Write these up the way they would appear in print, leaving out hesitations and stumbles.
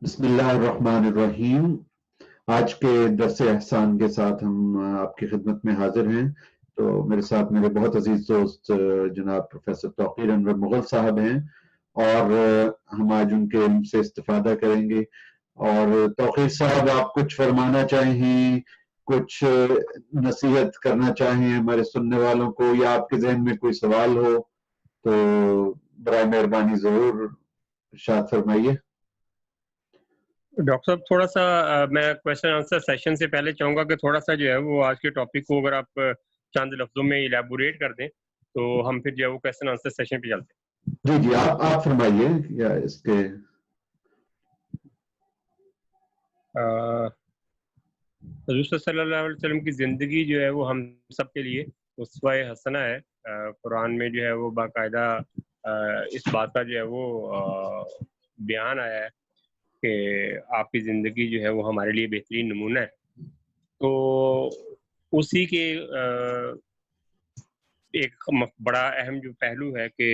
بسم اللہ الرحمن الرحیم۔ آج کے درس احسان کے ساتھ ہم آپ کی خدمت میں حاضر ہیں۔ تو میرے ساتھ میرے بہت عزیز دوست جناب پروفیسر توقیر انور مغل صاحب ہیں، اور ہم آج ان کے علم سے استفادہ کریں گے۔ اور توقیر صاحب، آپ کچھ فرمانا چاہیں، کچھ نصیحت کرنا چاہیں ہمارے سننے والوں کو، یا آپ کے ذہن میں کوئی سوال ہو تو برائے مہربانی ضرور ارشاد فرمائیے۔ ڈاکٹر صاحب، تھوڑا سا میں کویشچن آنسر سیشن سے پہلے چاہوں گا کہ تھوڑا سا جو ہے وہ آج کے ٹاپک کو اگر آپ چند لفظوں میں ایلیبوریٹ کر دیں تو ہم پھر جو ہے وہ کویشچن آنسر سیشن پہ چلتے ہیں۔ جی آپ فرمائیے یا اس کے حضور صلی اللہ علیہ وسلم کی زندگی جو ہے وہ ہم سب کے لیے اسوہ حسنہ ہے۔ قرآن میں جو ہے وہ باقاعدہ اس بات کا جو ہے وہ بیان آیا ہے کہ آپ کی زندگی جو ہے وہ ہمارے لیے بہترین نمونہ ہے۔ تو اسی کے ایک بڑا اہم جو پہلو ہے کہ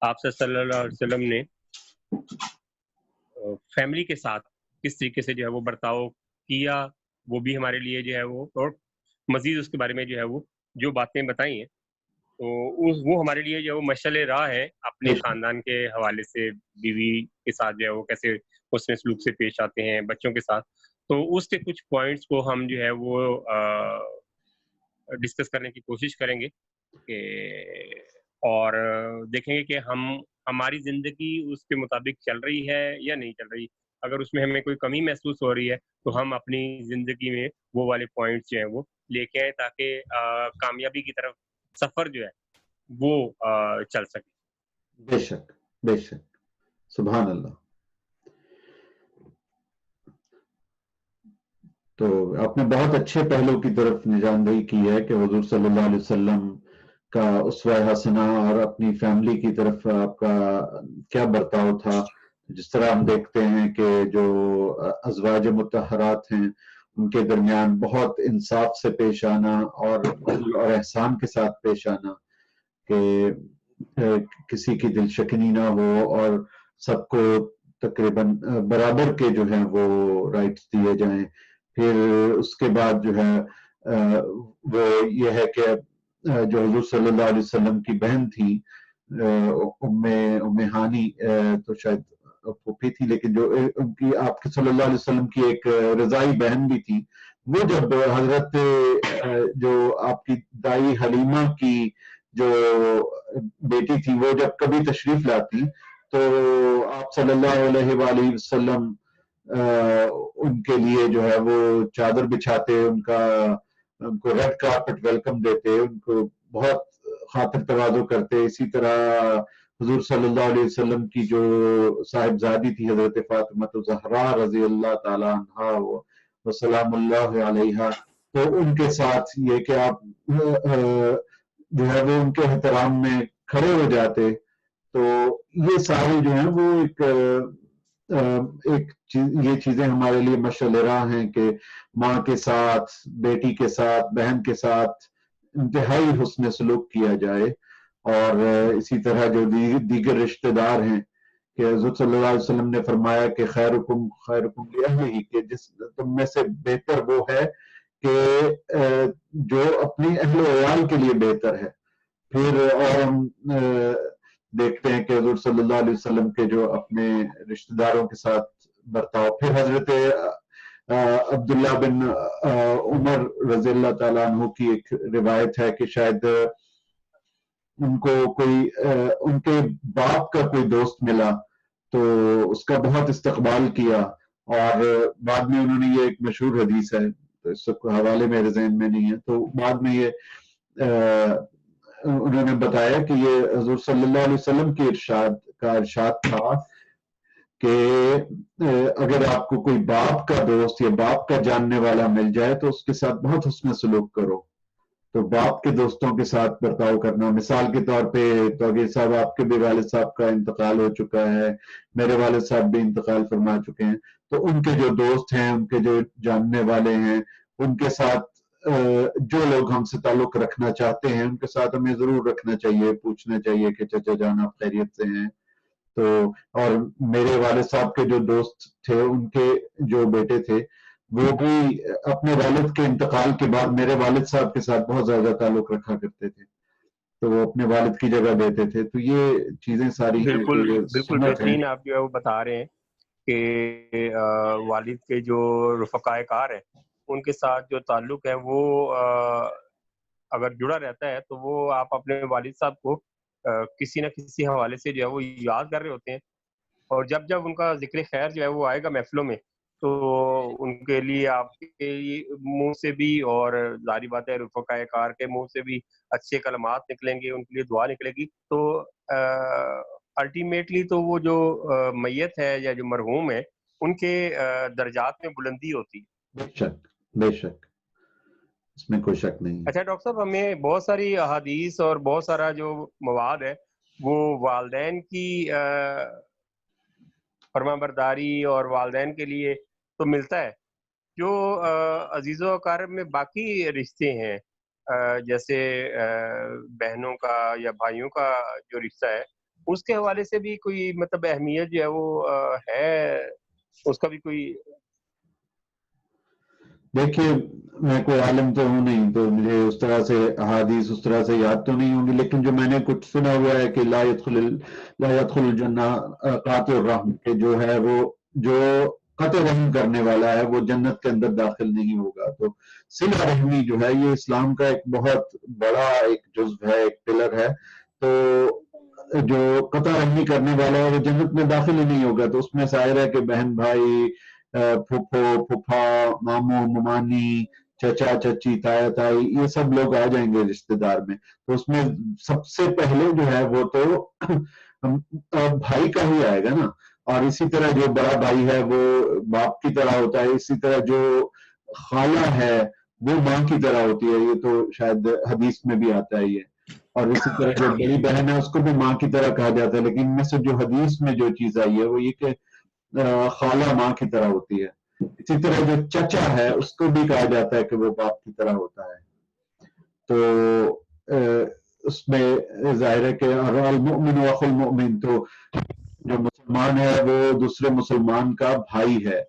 آپ صلی اللہ علیہ وسلم نے فیملی کے ساتھ کس طریقے سے جو ہے وہ برتاؤ کیا، وہ بھی ہمارے لیے جو ہے وہ، اور مزید اس کے بارے میں جو ہے وہ جو باتیں بتائی ہیں تو وہ ہمارے لیے جو ہے وہ مشعل راہ ہے اپنے خاندان کے حوالے سے، بیوی کے ساتھ جو ہے وہ کیسے حسن سلوک سے پیش آتے ہیں، بچوں کے ساتھ۔ تو اس کے کچھ پوائنٹس کو ہم جو ہے وہ ڈسکس کرنے کی کوشش کریں گے کہ اور دیکھیں گے کہ ہماری زندگی اس کے مطابق چل رہی ہے یا نہیں چل رہی۔ اگر اس میں ہمیں کوئی کمی محسوس ہو رہی ہے تو ہم اپنی زندگی میں وہ والے پوائنٹس جو ہیں وہ لے کے آئیں تاکہ کامیابی کی طرف سفر جو ہے وہ چل سکے۔ بے شک، بے شک، سبحان اللہ۔ تو آپ نے بہت اچھے پہلو کی طرف نشاندہی کی ہے کہ حضور صلی اللہ علیہ وسلم کا اسوہ حسنہ اور اپنی فیملی کی طرف آپ کا کیا برتاؤ تھا۔ جس طرح ہم دیکھتے ہیں کہ جو ازواج مطہرات ہیں ان کے درمیان بہت انصاف سے پیش آنا اور عدل اور احسان کے ساتھ پیش آنا، کہ کسی کی دل شکنی نہ ہو اور سب کو تقریباً برابر کے جو ہیں وہ رائٹس دیے جائیں۔ پھر اس کے بعد جو ہے وہ یہ ہے کہ جو حضور صلی اللہ علیہ وسلم کی بہن تھی ام ہانی، تو شاید پھوپھی تھی، لیکن جو ان کی آپ کے صلی اللہ علیہ وسلم کی ایک رضائی بہن بھی تھی، وہ جب حضرت جو آپ کی دائی حلیمہ کی جو بیٹی تھی وہ جب کبھی تشریف لاتی تو آپ صلی اللہ علیہ وآلہ وسلم ان کے لیے جو ہے وہ چادر بچھاتے، ان کو ریڈ کارپٹ ویلکم دیتے، ان کو بہت خاطر تواضع کرتے۔ اسی طرح حضور صلی اللہ علیہ وسلم کی جو صاحبزادی تھی حضرت فاطمہ الزہرا رضی اللہ تعالی عنہا و سلام اللہ علیہا، تو ان کے ساتھ یہ کہ آپ جو ہے وہ ان کے احترام میں کھڑے ہو جاتے۔ تو یہ سارے جو ہیں وہ یہ چیزیں ہمارے لیے مشعل راہ ہیں کہ ماں کے ساتھ، بیٹی کے ساتھ، بہن کے ساتھ انتہائی حسن سلوک کیا جائے۔ اور اسی طرح جو دیگر رشتہ دار ہیں کہ حضرت صلی اللہ علیہ وسلم نے فرمایا کہ خیرکم خیرکم لأہلہ، کہ جس تم میں سے بہتر وہ ہے کہ جو اپنی اہل و عیال کے لیے بہتر ہے۔ پھر اور ہم دیکھتے ہیں کہ حضور صلی اللہ علیہ وسلم کے جو اپنے رشتہ داروں کے ساتھ برتاؤ، پھر حضرت عبداللہ بن عمر رضی اللہ تعالیٰ عنہ کی ایک روایت ہے کہ شاید ان کو کوئی ان کے باپ کا کوئی دوست ملا تو اس کا بہت استقبال کیا، اور بعد میں انہوں نے یہ ایک مشہور حدیث ہے، تو اس کو حوالے میرے ذہن میں نہیں ہے، تو بعد میں یہ انہوں نے بتایا کہ یہ حضور صلی اللہ علیہ وسلم کے ارشاد تھا کہ اگر آپ کو کوئی باپ کا دوست یا باپ کا جاننے والا مل جائے تو اس کے ساتھ بہت حسن سلوک کرو۔ تو باپ کے دوستوں کے ساتھ برتاؤ کرنا، مثال کے طور پہ توقیر صاحب، آپ کے بھی والد صاحب کا انتقال ہو چکا ہے، میرے والد صاحب بھی انتقال فرما چکے ہیں، تو ان کے جو دوست ہیں، ان کے جو جاننے والے ہیں، ان کے ساتھ جو لوگ ہم سے تعلق رکھنا چاہتے ہیں ان کے ساتھ ہمیں ضرور رکھنا چاہیے، پوچھنا چاہیے کہ چچا جان آپ خیریت سے ہیں، تو اور میرے والد صاحب کے جو دوست تھے ان کے جو بیٹے تھے وہ بھی اپنے والد کے انتقال کے بعد میرے والد صاحب کے ساتھ بہت زیادہ تعلق رکھا کرتے تھے، تو وہ اپنے والد کی جگہ دیتے تھے. تو یہ چیزیں ساری ہیں بالکل کہ یہ بالکل سنت ہے. بہترین آپ جو ہے وہ بتا رہے ہیں کہ والد کے جو رفقائے کار ہیں ان کے ساتھ جو تعلق ہے وہ اگر جڑا رہتا ہے تو وہ آپ اپنے والد صاحب کو کسی نہ کسی حوالے سے جو ہے وہ یاد کر رہے ہوتے ہیں، اور جب جب ان کا ذکر خیر جو ہے وہ آئے گا محفلوں میں تو ان کے لیے آپ کے منہ سے بھی اور ظاہری بات ہے رفقائے کار کے منہ سے بھی اچھے کلمات نکلیں گے، ان کے لیے دعا نکلے گی. تو الٹیمیٹلی تو وہ جو میت ہے یا جو مرحوم ہے ان کے درجات میں بلندی ہوتی ہے. بے شک، بے شک، اس میں کوئی شک نہیں. اچھا ڈاکٹر صاحب، ہمیں بہت ساری احادیث اور بہت سارا جو مواد ہے وہ والدین کی فرما برداری اور والدین کے لیے تو ملتا ہے، جو عزیز و اقارب میں باقی رشتے ہیں جیسے بہنوں کا یا بھائیوں کا جو رشتہ ہے اس کے حوالے سے بھی کوئی مطلب اہمیت جو ہے وہ ہے، اس کا بھی کوئی؟ دیکھیے میں کوئی عالم تو ہوں نہیں تو مجھے اس طرح سے احادیث اس طرح سے یاد تو نہیں ہوں گی، لیکن جو میں نے کچھ سنا ہوا ہے کہ لا يدخل الجنہ قاطع الرحم، کہ جو ہے وہ جو قطع رحم کرنے والا ہے وہ جنت کے اندر داخل نہیں ہوگا. تو صلہ رحمی جو ہے یہ اسلام کا ایک بہت بڑا ایک جزو ہے، ایک پلر ہے. تو جو قطع رحمی کرنے والا ہے وہ جنت میں داخل ہی نہیں ہوگا. تو اس میں ظاہر ہے کہ بہن بھائی، پھپھو پھپھا، ماموں ممانی، چچا چچی، تایا تائی، یہ سب لوگ آ جائیں گے رشتہ دار میں. تو اس میں سب سے پہلے جو ہے وہ تو بھائی کا ہی آئے گا نا، اور اسی طرح جو بڑا بھائی ہے وہ باپ کی طرح ہوتا ہے، اسی طرح جو خالہ ہے وہ ماں کی طرح ہوتی ہے، یہ تو شاید حدیث میں بھی آتا ہے یہ. اور اسی طرح جو بڑی بہن ہے اس کو بھی ماں کی طرح کہا جاتا ہے، لیکن ان میں سے جو حدیث میں جو چیز آئی ہے وہ یہ کہ خالہ ماں کی طرح ہوتی ہے. اسی طرح جو چچا ہے اس کو بھی کہا جاتا ہے کہ وہ باپ کی طرح ہوتا ہے. تو اس میں ظاہر ہے کہ المؤمن اخو المؤمن، تو جو مسلمان ہے وہ دوسرے مسلمان کا بھائی ہے،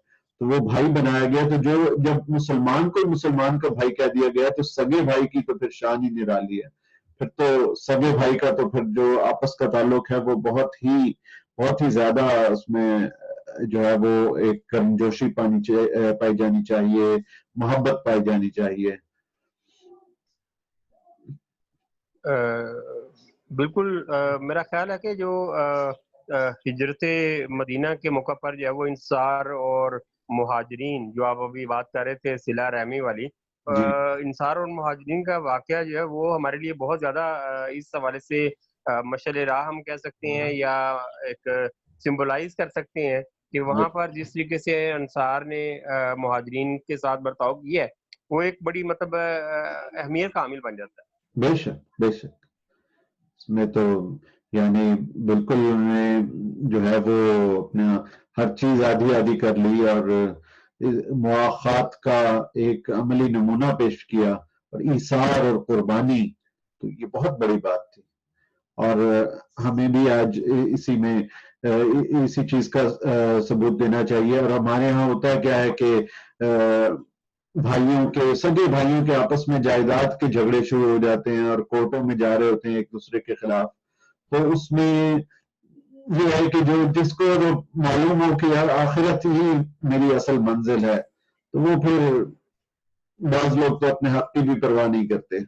تو وہ بھائی بنایا گیا. تو جو جب مسلمان کو مسلمان کا بھائی کہہ دیا گیا تو سگے بھائی کی تو پھر شان ہی نرالی ہے. پھر تو سگے بھائی کا تو پھر جو آپس کا تعلق ہے وہ بہت ہی زیادہ اس میں جو ہے وہ ایک گرمجوشی پائی جانی چاہیے، محبت پائی جانی چاہیے. بالکل میرا خیال ہے کہ جو ہجرت مدینہ کے موقع پر جو ہے وہ انصار اور مہاجرین، جو آپ ابھی بات کر رہے تھے صلہ رحمی والی، جی انصار اور مہاجرین کا واقعہ جو ہے وہ ہمارے لیے بہت زیادہ اس حوالے سے مشعل راہ ہم کہہ سکتے ہیں یا ایک سمبلائز کر سکتے ہیں کہ وہاں پر جس طریقے سے انصار نے مہاجرین کے ساتھ برتاؤ کیا ہے وہ ایک بڑی مطلب اہمیت کا حامل بن جاتا ہے. بے شک، بے شک. اس میں تو یعنی بالکل انہوں نے جو ہے وہ اپنا ہر چیز آدھی آدھی کر لی اور مواخات کا ایک عملی نمونہ پیش کیا، اور ایثار اور قربانی، تو یہ بہت بڑی بات تھی. اور ہمیں بھی آج اسی چیز کا ثبوت دینا چاہیے. اور ہمارے ہاں ہوتا کیا ہے کہ سگے بھائیوں کے آپس میں جائیداد کے جھگڑے شروع ہو جاتے ہیں اور کورٹوں میں جا رہے ہوتے ہیں ایک دوسرے کے خلاف. تو اس میں یہ ہے کہ جو جس کو معلوم ہو کہ یار آخرت ہی میری اصل منزل ہے، تو وہ پھر بعض لوگ تو اپنے حق کی بھی پرواہ نہیں کرتے،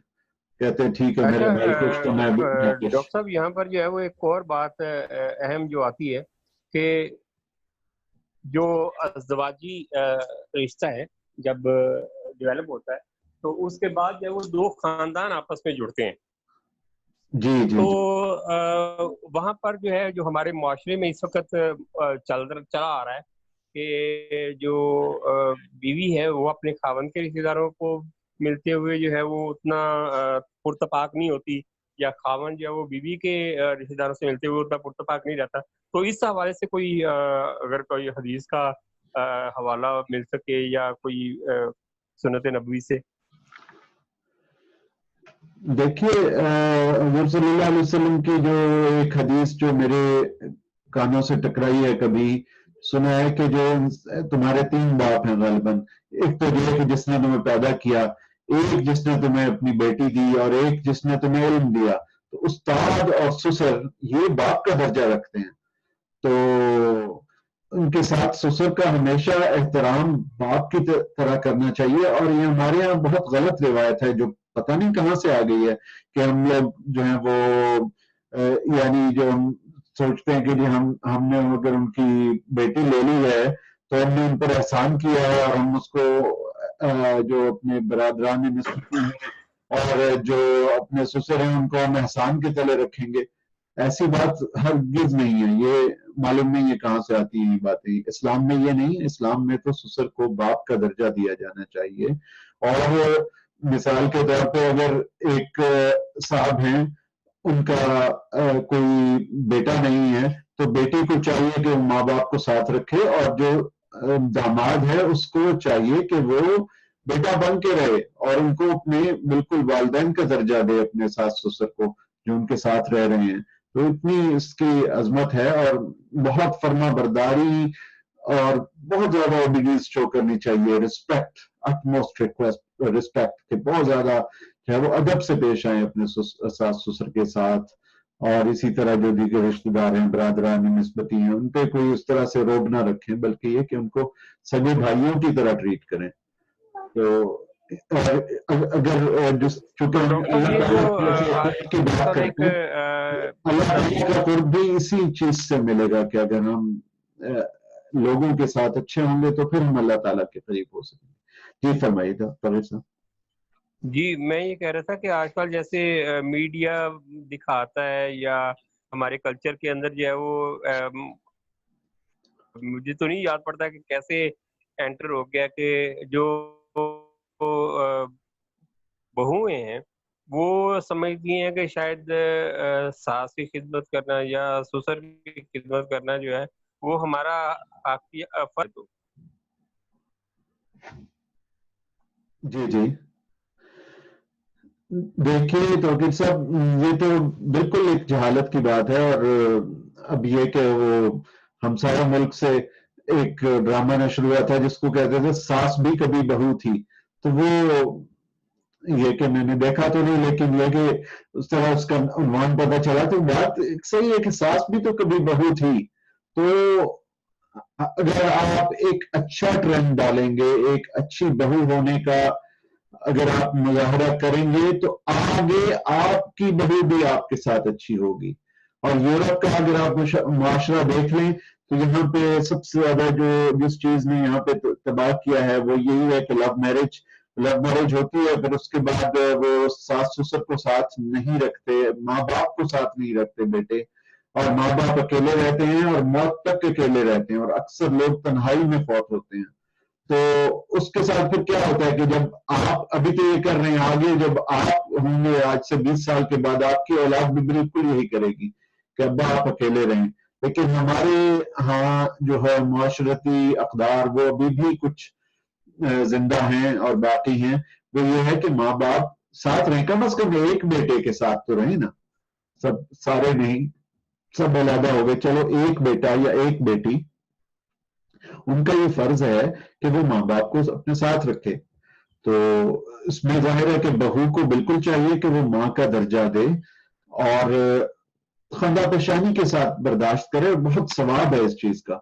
کہتے ہیں ٹھیک ہے اچھا میرے بھائی کچھ تو میں کچھ. ڈاکٹر صاحب، یہاں پر جو ہے وہ ایک اور بات اہم جو آتی ہے کہ جو ازدواجی رشتہ ہے جب ڈیولپ ہوتا ہے تو اس کے بعد جو ہے وہ دو خاندان آپس میں جڑتے ہیں. جی جی تو جی وہاں پر جو ہے جو ہمارے معاشرے میں اس وقت چلا آ رہا ہے کہ جو بیوی ہے وہ اپنے خاوند کے رشتہ داروں کو ملتے ہوئے جو ہے وہ اتنا پرتپاک نہیں ہوتی، یا خاوند جو ہے وہ بیوی کے رشتہ داروں سے ملتے ہوئے اتنا پرتپاک نہیں رہتا. تو اس حوالے سے کوئی اگر کوئی حدیث کا حوالہ مل سکے یا کوئی سنت نبوی سے. دیکھیے حضور صلی اللہ علیہ وسلم کی جو ایک حدیث جو میرے کانوں سے ٹکرائی ہے کبھی؟ سنا ہے کہ جو تمہارے 3 باپ ہیں غالباً، ایک تو یہ کہ جس نے تمہیں پیدا کیا، ایک جس نے تمہیں اپنی بیٹی دی، اور ایک جس نے تمہیں علم دیا. تو استاد اور سسر یہ باپ کا درجہ رکھتے ہیں، تو ان کے ساتھ سسر کا ہمیشہ احترام باپ کی طرح کرنا چاہیے. اور یہ ہمارے یہاں بہت غلط روایت ہے جو پتہ نہیں کہاں سے آ گئی ہے کہ ہم لوگ جو ہیں وہ یعنی جو ہم سوچتے ہیں کہ جی ہم نے اگر ان کی بیٹی لے لی ہے تو ہم نے ان پر احسان کیا ہے، اور ہم اس کو جو اپنے برادران نسبتی ہیں اور جو اپنے سسر ہیں ان کو ہم احسان کے تلے رکھیں گے. ایسی بات ہرگز نہیں ہے. یہ معلوم نہیں ہے کہاں سے آتی ہیں یہ باتیں. اسلام میں یہ نہیں ہے. اسلام میں تو سسر کو باپ کا درجہ دیا جانا چاہیے. اور مثال کے طور پہ اگر ایک صاحب ہیں، ان کا کوئی بیٹا نہیں ہے، تو بیٹی کو چاہیے کہ وہ ماں باپ کو ساتھ رکھے، اور جو داماد ہے اس کو چاہیے کہ وہ بیٹا بن کے رہے اور ان کو اپنے بالکل والدین کا درجہ دے اپنے ساس سسر کو جو ان کے ساتھ رہ رہے ہیں. تو اتنی اس کی عظمت ہے، اور بہت فرما برداری اور بہت زیادہ اوبیڈینس شو کرنی چاہیے. رسپیکٹ، اٹموسٹ رسپیکٹ، کہ بہت زیادہ جو ہے وہ ادب سے پیش آئیں اپنے ساس سسر کے ساتھ. اور اسی طرح جو دیگر رشتہ دار ہیں، برادران نسبتی ہیں، ان پہ کوئی اس طرح سے روب نہ رکھیں، بلکہ یہ کہ ان کو سگے بھائیوں کی طرح ٹریٹ کریں. تو اگر جس چونکہ تو ہم ڈاکٹر صاحب اللہ یہ جو تعالیٰ سے آج قرب کی بات کل ایک کرتے ہیں، اللہ تعالیٰ کا قرب بھی اسی چیز سے ملے گا کہ اگر ہم لوگوں کے ساتھ اچھے ہوں گے تو پھر ہم اللہ تعالیٰ کے قریب ہو سکیں گے. جی فرمائیے گا طاہر صاحب. جی میں یہ کہہ رہا تھا کہ آج کل جیسے میڈیا دکھاتا ہے یا ہمارے کلچر کے اندر جو ہے وہ مجھے تو نہیں یاد پڑتا کہ کیسے انٹر ہو گیا کہ جو بہویں ہیں وہ سمجھتی ہیں کہ شاید ساس کی خدمت کرنا یا سسر کی خدمت کرنا جو ہے وہ ہمارا حقیقی فرض ہو. جی جی دیکھیے توقیر صاحب، یہ تو بالکل ایک جہالت کی بات ہے. اور اب یہ کہ وہ ہمسایہ ملک سے ایک ڈرامہ نشر ہوا تھا جس کو کہتے تھے ساس بھی کبھی بہو تھی. تو وہ یہ کہ میں نے دیکھا تو نہیں، لیکن یہ کہ اس طرح اس کا عنوان پتہ چلا تو بات صحیح ہے کہ ساس بھی تو کبھی بہو تھی. تو اگر آپ ایک اچھا ٹرینڈ ڈالیں گے، ایک اچھی بہو ہونے کا اگر آپ مظاہرہ کریں گے تو آگے آپ کی بہو بھی آپ کے ساتھ اچھی ہوگی. اور یورپ کا اگر آپ معاشرہ دیکھ لیں تو یہاں پہ سب سے زیادہ جس چیز نے یہاں پہ تباہ کیا ہے وہ یہی ہے کہ لو میرج ہوتی ہے، پھر اس کے بعد وہ ساس سسر کو ساتھ نہیں رکھتے، ماں باپ کو ساتھ نہیں رکھتے بیٹے، اور ماں باپ اکیلے رہتے ہیں اور موت تک اکیلے رہتے ہیں، اور اکثر لوگ تنہائی میں فوت ہوتے ہیں. تو اس کے ساتھ پھر کیا ہوتا ہے کہ جب آپ ابھی تو یہ کر رہے ہیں، آگے جب آپ ہوں گے آج سے 20 سال کے بعد آپ کی اولاد بھی بالکل یہی کرے گی کہ ابا آپ اکیلے رہیں. لیکن ہمارے ہاں جو ہے معاشرتی اقدار وہ ابھی بھی کچھ زندہ ہیں اور باقی ہیں. وہ یہ ہے کہ ماں باپ ساتھ رہیں، کم از کم ایک بیٹے کے ساتھ تو رہیں نا. سب سارے نہیں، سب علیحدہ ہو گئے، چلو ایک بیٹا یا ایک بیٹی، ان کا یہ فرض ہے کہ وہ ماں باپ کو اپنے ساتھ رکھے. تو اس میں ظاہر ہے کہ بہو کو بالکل چاہیے کہ وہ ماں کا درجہ دے اور خندہ پیشانی کے ساتھ برداشت کرے. بہت ثواب ہے اس چیز کا.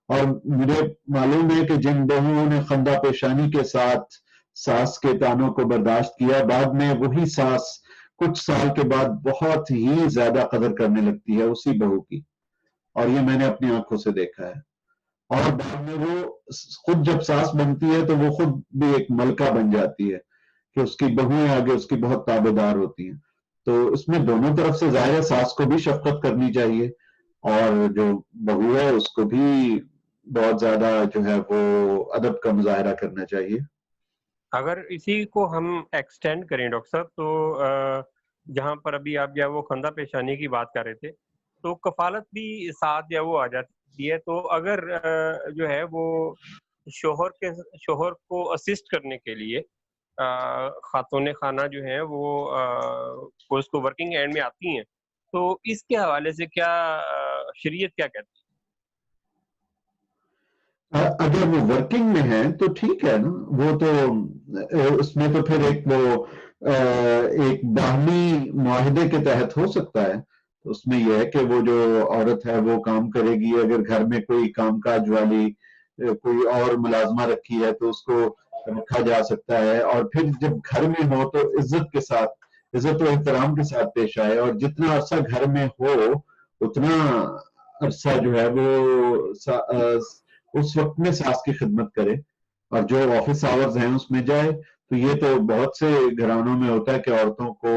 اور مجھے معلوم ہے کہ جن بہوؤں نے خندہ پیشانی کے ساتھ ساس کے تانوں کو برداشت کیا، بعد میں وہی ساس کچھ سال کے بعد بہت ہی زیادہ قدر کرنے لگتی ہے اسی بہو کی. اور یہ میں نے اپنی آنکھوں سے دیکھا ہے. اور بعد میں وہ خود جب ساس بنتی ہے تو وہ خود بھی ایک ملکہ بن جاتی ہے کہ اس کی بہویں آگے اس کی بہت تابع دار ہوتی ہیں. تو اس میں دونوں طرف سے ظاہر ساس کو بھی شفقت کرنی چاہیے اور جو بہو ہے اس کو بھی بہت زیادہ جو ہے وہ ادب کا مظاہرہ کرنا چاہیے. اگر اسی کو ہم ایکسٹینڈ کریں ڈاکٹر صاحب تو جہاں پر ابھی آپ جو ہے وہ خندہ پیشانی کی بات کر رہے تھے تو کفالت بھی ساتھ جو ہے وہ آ جاتی ہے. تو اگر جو ہے وہ شوہر کو اسسٹ کرنے کے لیے خاتون خانہ جو ہیں وہ اس کو ورکنگ اینڈ میں آتی ہیں تو اس کے حوالے سے کیا شریعت کیا کہتی اگر وہ ورکنگ میں ہے تو ٹھیک ہے نا، وہ تو اس میں تو پھر ایک باہمی معاہدے کے تحت ہو سکتا ہے. تو اس میں یہ ہے کہ وہ جو عورت ہے وہ کام کرے گی، اگر گھر میں کوئی کام کاج والی کوئی اور ملازمہ رکھی ہے تو اس کو رکھا جا سکتا ہے، اور پھر جب گھر میں ہو تو عزت کے ساتھ، عزت و احترام کے ساتھ پیش آئے، اور جتنا عرصہ گھر میں ہو اتنا عرصہ جو ہے وہ اس وقت میں ساس کی خدمت کرے، اور جو آفس آورز ہیں اس میں جائے. تو یہ تو بہت سے گھرانوں میں ہوتا ہے کہ عورتوں کو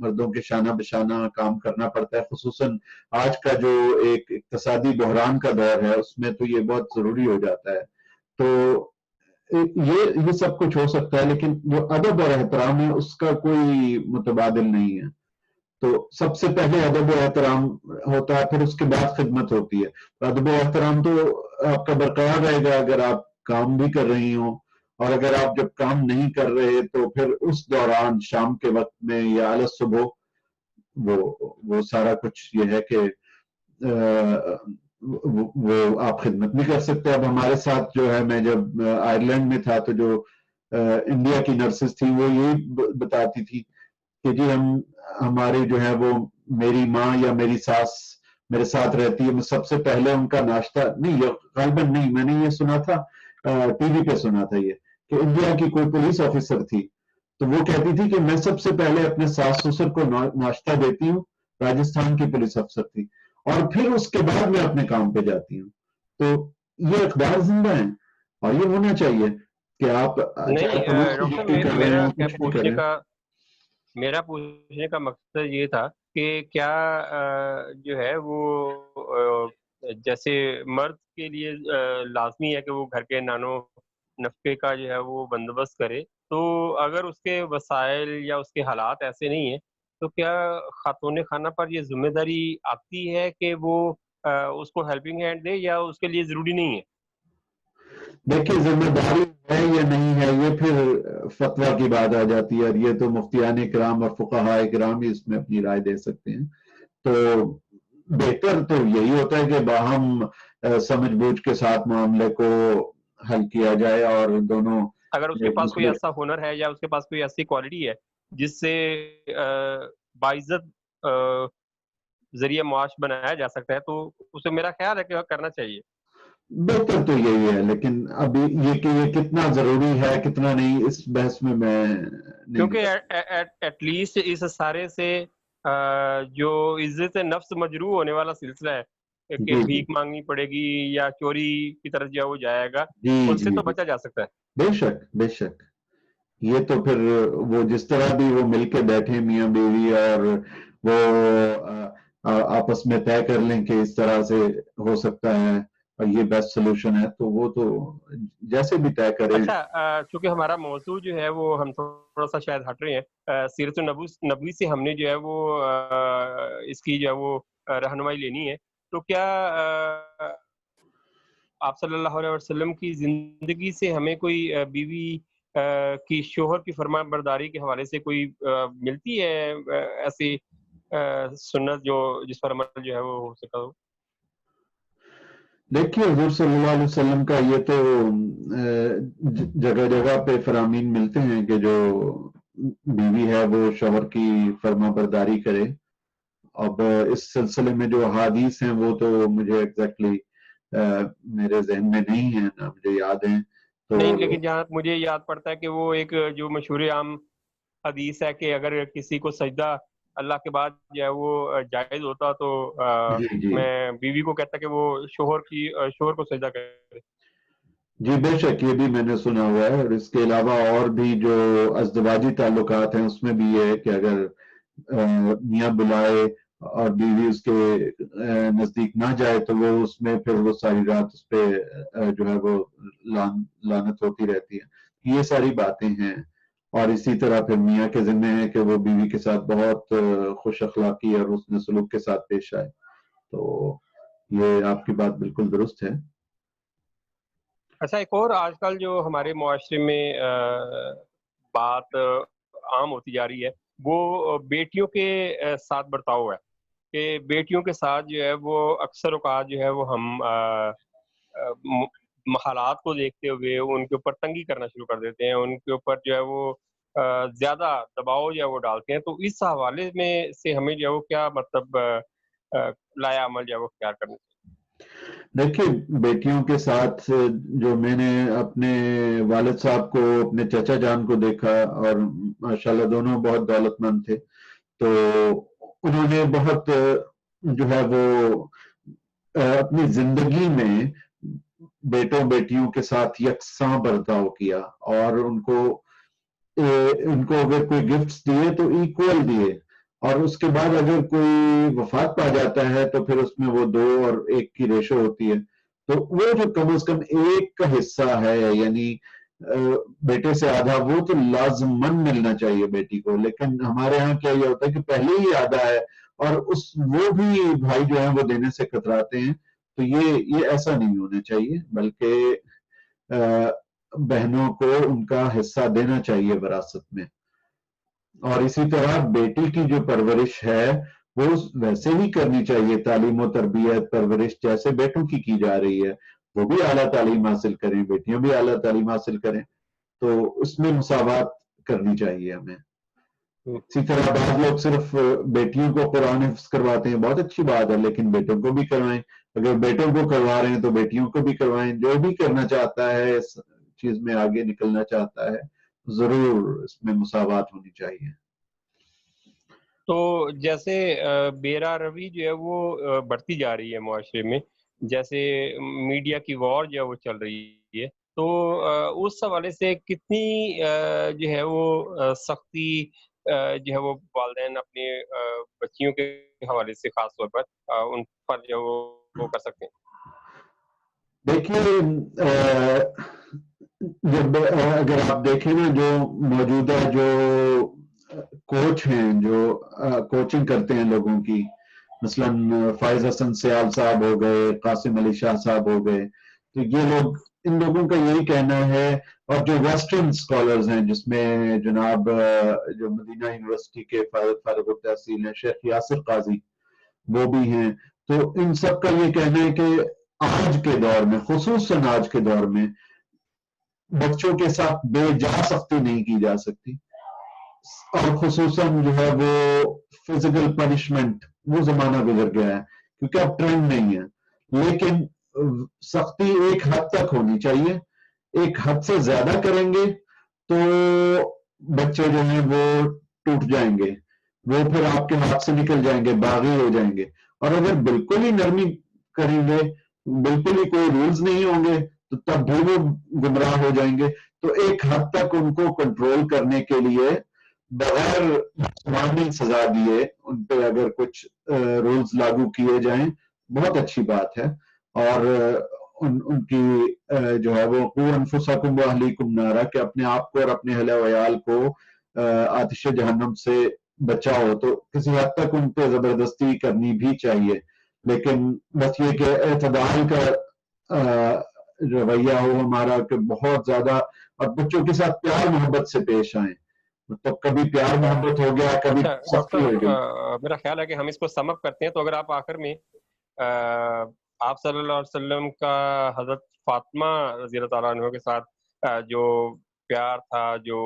مردوں کے شانہ بشانہ کام کرنا پڑتا ہے، خصوصاً آج کا جو ایک اقتصادی بحران کا دور ہے اس میں تو یہ بہت ضروری ہو جاتا ہے. تو یہ سب کچھ ہو سکتا ہے، لیکن جو ادب اور احترام ہے اس کا کوئی متبادل نہیں ہے. تو سب سے پہلے ادب و احترام ہوتا ہے، پھر اس کے بعد خدمت ہوتی ہے. ادب و احترام تو آپ کا برقرار رہے گا اگر آپ کام بھی کر رہی ہوں، اور اگر آپ جب کام نہیں کر رہے تو پھر اس دوران شام کے وقت میں یا اعلی صبح وہ سارا کچھ یہ ہے کہ وہ آپ خدمت بھی کر سکتے ہیں. اب ہمارے ساتھ جو ہے، میں جب آئرلینڈ میں تھا تو جو انڈیا کی نرسز تھیں وہ یہی بتاتی تھی کہ جی ہماری جو ہے وہ میری ماں یا میری ساس میرے ساتھ رہتی ہے، میں سب سے پہلے ان کا ناشتہ نہیں، غالباً نہیں، میں نے یہ سنا تھا ٹی وی پہ سنا تھا یہ، کہ انڈیا کی کوئی پولیس آفیسر تھی تو وہ کہتی تھی کہ میں سب سے پہلے اپنے ساس سسر کو ناشتہ دیتی ہوں. راجستھان کی پولیس افسر تھی، اور پھر اس کے بعد میں اپنے کام پہ جاتی ہوں. تو یہ اقدار زندہ ہیں، اور یہ ہونا چاہیے کہ آپ چاہے نہیں پروش کی ڈاکٹر صاحب، ڈیوٹی کر رہے میرا ہوں کیا کچھ بھی کر پوچھنے رہے ہیں. کا میرا پوچھنے کا مقصد یہ تھا کہ کیا جو ہے وہ جیسے مرد کے لیے لازمی ہے کہ وہ گھر کے نانو نفقے کا جو ہے وہ بندوبست کرے، تو اگر اس کے وسائل یا اس کے حالات ایسے نہیں ہیں تو کیا خاتون خانہ پر یہ ذمہ داری آتی ہے کہ وہ اس کو ہیلپنگ ہینڈ دے، یا اس کے لیے ضروری نہیں ہے؟ دیکھیے، ذمہ داری ہے یا نہیں ہے یہ پھر فتویٰ کی بات آ جاتی ہے، اور یہ تو مفتیان کرام اور فقہاء کرام ہی اس میں اپنی رائے دے سکتے ہیں. تو بہتر تو یہی ہوتا ہے کہ باہم سمجھ بوجھ کے ساتھ معاملے کو حل کیا جائے، اور دونوں اگر اس کے ایک پاس کوئی دوسرے. ایسا ہنر ہے یا اس کے پاس کوئی ایسی کوالٹی ہے جس سے باعزت ذریعہ معاش بنایا جا سکتا ہے، تو اسے میرا خیال ہے کہ کرنا چاہیے. بہتر تو یہی ہے، لیکن اب یہ کہ یہ کتنا ضروری ہے کتنا نہیں، اس بحث میں نہیں کیونکہ نکل. ایٹ لیسٹ اس سارے سے جو عزت نفس مجروح ہونے والا سلسلہ ہے کہ جی جی بھیک مانگنی پڑے گی یا چوری کی طرف جو وہ جائے گا، جی اس سے جی تو جی بچا جا سکتا ہے. بے شک بے شک. یہ تو پھر وہ جس طرح بھی وہ مل کے بیٹھے میاں بیوی، اور وہ آپس میں طے کر لیں کہ اس طرح سے ہو سکتا ہے اور یہ بیسٹ سولوشن ہے، تو وہ تو جیسے بھی طے کرے. اچھا، چونکہ ہمارا موضوع جو ہے وہ ہم تھوڑا سا شاید ہٹ رہے ہیں، سیرت النبوی سے ہم نے جو ہے وہ اس کی جو ہے وہ رہنمائی لینی ہے. تو کیا آپ صلی اللہ علیہ وسلم کی زندگی سے ہمیں کوئی بیوی کی شوہر کی فرما برداری کے حوالے سے کوئی ملتی ہے ایسی سنت جس پر عمل جو ہے وہ ہو سکتا ہو؟ دیکھیے، حضور صلی اللہ علیہ وسلم کا یہ تو جگہ جگہ پہ فرامین ملتے ہیں کہ جو بیوی ہے وہ شوہر کی فرما برداری کرے. اب اس سلسلے میں جو احادیث ہیں وہ تو مجھے ایگزیکٹلی میرے ذہن میں نہیں ہیں، نہ مجھے یاد ہیں. تو نہیں، لیکن جہاں مجھے یاد پڑتا ہے کہ وہ ایک جو مشہور عام حدیث ہے کہ اگر کسی کو سجدہ اللہ کے بعد جو ہے وہ جائز ہوتا تو جی جی میں بیوی کو کہتا کہ وہ شوہر کو سجدہ کرے. جی بے شک، یہ بھی میں نے سنا ہوا ہے. اور اس کے علاوہ اور بھی جو ازدواجی تعلقات ہیں اس میں بھی یہ ہے کہ اگر میاں بلائے اور بیوی اس کے نزدیک نہ جائے تو وہ اس میں پھر وہ ساری رات اس پہ جو ہے وہ لعنت ہوتی رہتی ہے. یہ ساری باتیں ہیں. اور اسی طرح پھر میاں کے ذمہ ہے کہ وہ بیوی کے ساتھ بہت خوش اخلاقی اور حسن سلوک کے ساتھ پیش آئے. تو یہ آپ کی بات بالکل درست ہے. اچھا، ایک اور آج کل جو ہمارے معاشرے میں بات عام ہوتی جا رہی ہے وہ بیٹیوں کے ساتھ برتاؤ ہے. کہ بیٹیوں کے ساتھ جو ہے وہ اکثر اوقات جو ہے وہ ہم حالات کو دیکھتے ہوئے ان کے اوپر تنگی کرنا شروع کر دیتے ہیں، ان کے اوپر جو ہے وہ زیادہ دباؤ جو ہے وہ ڈالتے ہیں. تو اس حوالے میں سے ہمیں جو ہے وہ کیا مطلب لایا عمل جو ہے وہ اختیار کرنا چاہیے؟ دیکھیے بیٹیوں کے ساتھ جو میں نے اپنے والد صاحب کو، اپنے چچا جان کو دیکھا، اور ماشاءاللہ دونوں بہت دولت مند تھے، تو انہوں نے بہت جو ہے وہ اپنی زندگی میں بیٹوں بیٹیوں کے ساتھ یکساں برتاؤ کیا، اور ان کو اگر کوئی گفٹس دیے تو ایکول دیے، اور اس کے بعد اگر کوئی وفات پا جاتا ہے تو پھر اس میں وہ 2 اور 1 کی ریشو ہوتی ہے، تو وہ جو کم از کم 1 کا حصہ ہے، یعنی بیٹے سے آدھا، وہ تو لازماً ملنا چاہیے بیٹی کو. لیکن ہمارے ہاں کیا یہ ہوتا ہے کہ پہلے ہی آدھا ہے، اور وہ بھی بھائی جو ہیں وہ دینے سے کتراتے ہیں. تو یہ ایسا نہیں ہونا چاہیے، بلکہ بہنوں کو ان کا حصہ دینا چاہیے وراثت میں. اور اسی طرح بیٹی کی جو پرورش ہے وہ ویسے ہی کرنی چاہیے، تعلیم و تربیت پرورش جیسے بیٹوں کی جا رہی ہے. وہ بھی اعلیٰ تعلیم حاصل کریں، بیٹیاں بھی اعلیٰ تعلیم حاصل کریں، تو اس میں مساوات کرنی چاہیے ہمیں. اسی طرح بعض لوگ صرف بیٹیوں کو قرآن حفظ کرواتے ہیں، بہت اچھی بات ہے، لیکن بیٹوں کو بھی کروائیں. اگر بیٹوں کو کروا رہے ہیں تو بیٹیوں کو بھی کروائیں. جو بھی کرنا چاہتا ہے، اس چیز میں آگے نکلنا چاہتا ہے، ضرور اس میں مساوات ہونی چاہیے. تو جیسے بیرا روی جو ہے وہ بڑھتی جا رہی ہے معاشرے میں، جیسے میڈیا کی وار جو ہے وہ چل رہی ہے، تو اس حوالے سے کتنی جو ہے وہ سختی جو ہے وہ والدین اپنے بچیوں کے حوالے سے خاص طور پر ان پر جو وہ کر سکتے ہیں؟ دیکھیے جب اگر آپ دیکھیں نا، جو موجودہ جو کوچ ہیں، جو کوچنگ کرتے ہیں لوگوں کی، مثلاً فائز حسن سیال صاحب ہو گئے، قاسم علی شاہ صاحب ہو گئے، تو یہ لوگ، ان لوگوں کا یہی کہنا ہے. اور جو ویسٹرن سکولرز ہیں، جس میں جناب جو مدینہ یونیورسٹی کے فارغ التحصیل ہیں شیخ یاسر قاضی، وہ بھی ہیں، تو ان سب کا یہ کہنا ہے کہ آج کے دور میں، خصوصاً آج کے دور میں، بچوں کے ساتھ بے جا سختی نہیں کی جا سکتی، اور خصوصاً جو ہے وہ فزیکل پنشمنٹ، وہ زمانہ گزر گیا ہے، کیونکہ اب ٹرینڈ نہیں ہے. لیکن سختی ایک حد تک ہونی چاہیے. ایک حد سے زیادہ کریں گے تو بچے جو ہیں وہ ٹوٹ جائیں گے، وہ پھر آپ کے ہاتھ سے نکل جائیں گے، باغی ہو جائیں گے. اور اگر بالکل ہی نرمی کریں گے، بالکل ہی کوئی رولز نہیں ہوں گے، تو تب بھی وہ گمراہ ہو جائیں گے. تو ایک حد تک ان کو کنٹرول کرنے کے لیے بغیر جسمانی سزا دیے ان پہ اگر کچھ رولز لاگو کیے جائیں، بہت اچھی بات ہے. اور ان کی جو ہے وہ قُوّ أَنفُسَكُمْ وَأَهْلِيكُمْ نَارًا، کہ اپنے آپ کو اور اپنے اہل و عیال کو آتش جہنم سے بچاؤ. تو کسی حد تک ان پہ زبردستی کرنی بھی چاہیے، لیکن بس یہ کہ اعتدال کا رویہ ہو ہمارا، کہ بہت زیادہ، اور بچوں کے ساتھ پیار محبت سے پیش آئیں. مطلب کبھی پیار محبت ہو گیا، کبھی اچھا سختی ڈاکٹر، ہو گئی. میرا خیال ہے کہ ہم اس کو سم اپ کرتے ہیں. تو اگر آپ آخر میں آپ صلی اللہ علیہ وسلم کا حضرت فاطمہ رضی اللہ تعالیٰ عنہ کے ساتھ جو پیار تھا، جو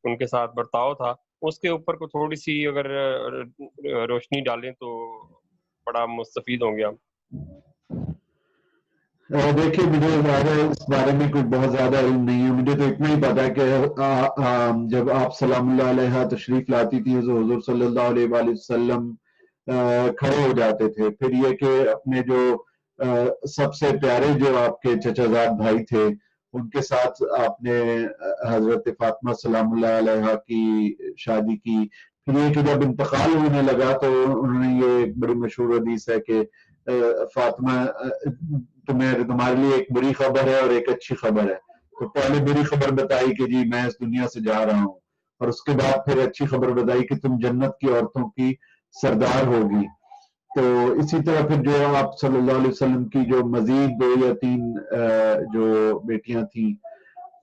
ان کے ساتھ برتاؤ تھا، اس کے اوپر کو تھوڑی سی اگر روشنی ڈالیں تو بڑا مستفید ہوں گے ہم. دیکھیے مجھے زیادہ اس بارے میں کچھ بہت زیادہ علم نہیں ہے. مجھے تو اتنا ہی پتا ہے کہ جب آپ سلام اللہ علیہ تشریف لاتی تھی تو حضور صلی اللہ علیہ وآلہ وسلم کھڑے ہو جاتے تھے. پھر یہ کہ اپنے جو سب سے پیارے جو آپ کے چچا زاد بھائی تھے، ان کے ساتھ آپ نے حضرت فاطمہ سلام اللہ علیہ کی شادی کی. پھر یہ کہ جب انتقال ہونے لگا تو انہوں نے، یہ ایک بڑی مشہور حدیث ہے کہ فاطمہ، تمہارے لیے ایک بری خبر ہے اور ایک اچھی خبر ہے. تو پہلے بری خبر بتائی کہ جی میں اس دنیا سے جا رہا ہوں، اور اس کے بعد پھر اچھی خبر بتائی کہ تم جنت کی عورتوں کی سردار ہوگی. تو اسی طرح پھر جو آپ صلی اللہ علیہ وسلم کی جو مزید 2 یا 3 جو بیٹیاں تھیں،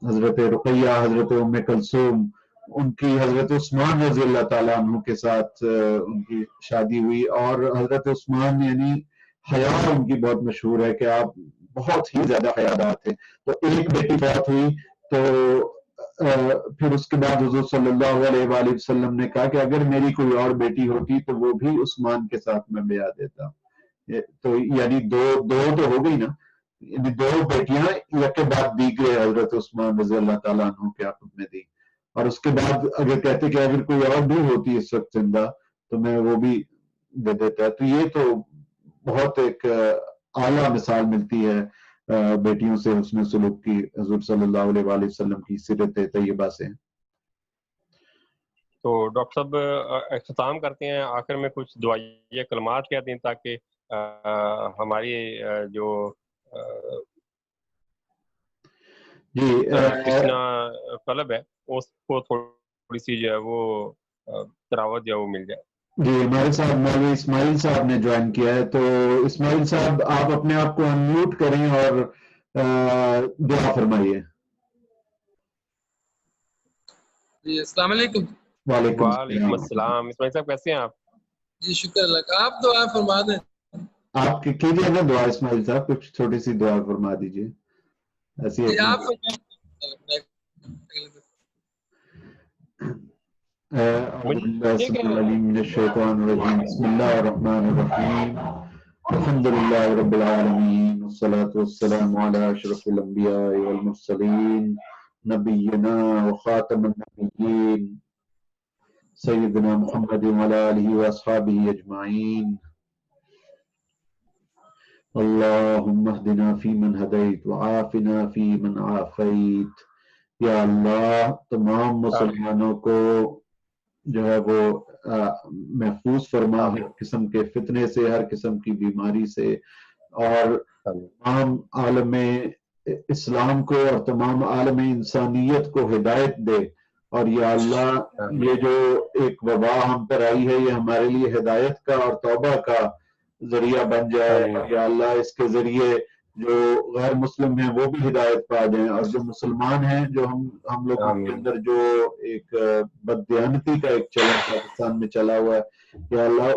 حضرت رقیہ، حضرت ام کلثوم، ان کی حضرت عثمان رضی اللہ تعالیٰ عنہ کے ساتھ ان کی شادی ہوئی، اور حضرت عثمان یعنی حیا ان کی بہت مشہور ہے کہ آپ بہت ہی زیادہ حیادار تھے. تو ایک بیٹی فوت ہوئی تو پھر اس کے بعد حضور صلی اللہ علیہ وآلہ وسلم نے کہا کہ اگر میری کوئی اور بیٹی ہوتی تو وہ بھی عثمان کے ساتھ میں بیعت دیتا. تو یعنی دو تو ہو گئی نا، یعنی دو بیٹیاں یک بعد دیگرے حضرت عثمان رضی اللہ تعالیٰ عنہ کے عقد میں دی. اور اس کے بعد اگر کہتے کہ اگر کوئی اور بھی ہوتی اس وقت زندہ تو میں وہ بھی دے دیتا. تو یہ تو بہت ایک اعلیٰ مثال ملتی ہے بیٹیوں سے حسن سلوک کی حضور صلی اللہ علیہ وآلہ وسلم کی سیرت طیبہ سے. تو ڈاکٹر صاحب اختتام کرتے ہیں، آخر میں کچھ دعائیہ کلمات کہتے ہیں تاکہ ہماری جو جی کرشنا طلب ہے اس کو تھوڑی سی جو ہے وہ تراوت جو ہے وہ مل جائے. جی ہمارے ساتھ مولوی اسماعیل صاحب نے جوائن کیا ہے، تو اسماعیل صاحب آپ اپنے آپ کو انمیوٹ کریں اور دعا فرمائیے. جی السلام علیکم. وعلیکم السلام. اسماعیل صاحب کیسے ہیں آپ؟ جی شکر اللہ کا. آپ دعا فرما دیں. آپ کیجیے نا دعا اسماعیل صاحب، کچھ چھوٹی سی دعا فرما دیجیے ایسی جی آپ اعوذ باللہ السمیع العلیم من الشیطان الرجیم بسم اللہ الرحمن الرحیم الحمد للہ رب العالمین والصلاة والسلام علی اشرف الانبیاء والمرسلین نبینا وخاتم النبیین سیدنا محمد وعلی آلہ واصحابہ اجمعین. اللہم اہدنا فیمن ہدیت وعافنا فیمن عافیت. یا اللہ تمام مسلمانوں کو جو ہے وہ محفوظ فرما ہر قسم کے فتنے سے، ہر قسم کی بیماری سے، اور تمام عالم اسلام کو اور تمام عالم انسانیت کو ہدایت دے. اور یا اللہ یہ جو ایک وبا ہم پر آئی ہے یہ ہمارے لیے ہدایت کا اور توبہ کا ذریعہ بن جائے. اور یا اللہ اس کے ذریعے جو غیر مسلم ہیں وہ بھی ہدایت پا جائیں، اور جو مسلمان ہیں جو ہم لوگوں کے اندر جو ایک بددیانتی کا ایک چلن پاکستان میں چلا ہوا ہے، یا اللہ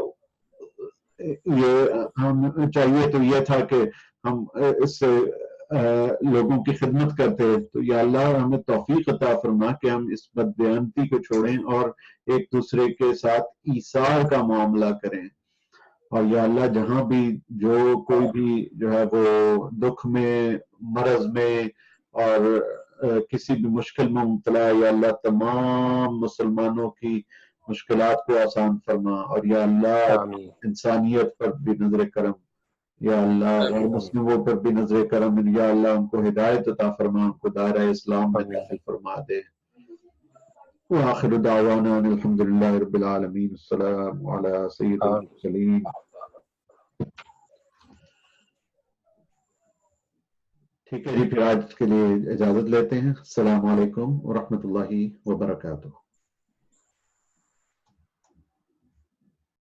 یہ ہم چاہیے تو یہ تھا کہ ہم اس سے لوگوں کی خدمت کرتے، تو یا اللہ ہمیں توفیق عطا فرما کہ ہم اس بددیانتی کو چھوڑیں اور ایک دوسرے کے ساتھ ایثار کا معاملہ کریں. اور یا اللہ جہاں بھی جو کوئی بھی جو ہے وہ دکھ میں، مرض میں اور کسی بھی مشکل میں مبتلا ہے، یا اللہ تمام مسلمانوں کی مشکلات کو آسان فرما. اور یا اللہ انسانیت پر بھی نظر کرم، یا اللہ غیر مسلموں پر بھی نظر کرم، یا اللہ ان کو ہدایت عطا فرما، ان کو دائرہ اسلام میں داخل فرما دے. وآخر دعوانا الحمدللہ رب العالمین. السلام علی سید المرسلین. ٹھیک ہے جی، پھر آج کے لیے اجازت لیتے ہیں. السلام علیکم ورحمۃ اللہ وبرکاتہ.